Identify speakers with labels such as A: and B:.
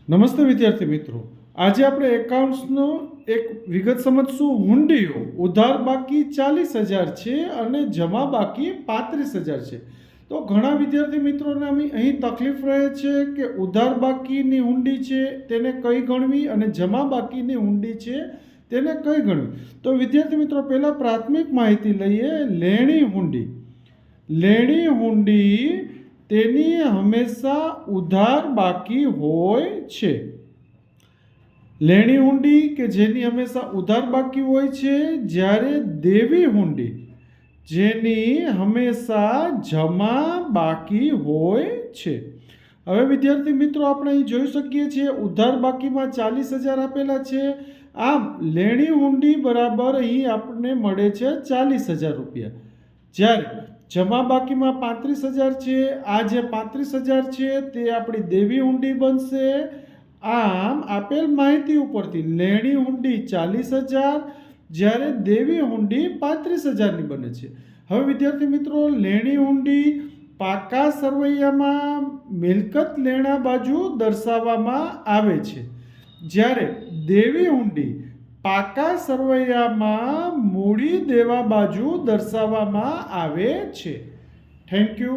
A: નમસ્તે વિદ્યાર્થી મિત્રો, આજે આપણે એકાઉન્ટ્સનો એક વિગત સમજશું. હુંડીઓ ઉધાર બાકી 40,000 છે અને જમા બાકી 35,000 છે. તો ઘણા વિદ્યાર્થી મિત્રોને અહીં તકલીફ રહે છે કે ઉધાર બાકીની હુંડી છે તેને કઈ ગણવી અને જમા બાકીની હુંડી છે તેને કઈ ગણવી. તો વિદ્યાર્થી મિત્રો, પહેલાં પ્રાથમિક માહિતી લઈએ. લેણી હુંડી તેની હંમેશા ઉધાર બાકી હોય છે. લેણી હુંડી કે જેની હંમેશા ઉધાર બાકી હોય છે, જ્યારે દેવી હુંડી જેની હંમેશા જમા બાકી હોય છે. હવે વિદ્યાર્થી મિત્રો, આપણે અહીં જોઈ શકીએ છીએ ઉધાર બાકીમાં 40,000 આપેલા છે. આમ લેણી હુંડી બરાબર અહીં આપણને મળે છે 40,000 રૂપિયા, જ્યારે જમા બાકીમાં 35,000 છે. આ જે 35,000 છે તે આપણી દેવી હુંડી બનશે. આમ આપેલ માહિતી ઉપરથી લેણી હુંડી 40,000 જ્યારે દેવી હુંડી 35,000ની બને છે. હવે વિદ્યાર્થી મિત્રો, લેણી હુંડી પાકા સરવૈયામાં મિલકત લેણા બાજુ દર્શાવવામાં આવે છે, જ્યારે દેવી હુંડી પાકા સરવૈયામાં મૂડી દેવા બાજુ દર્શાવવામાં આવે છે. Thank you.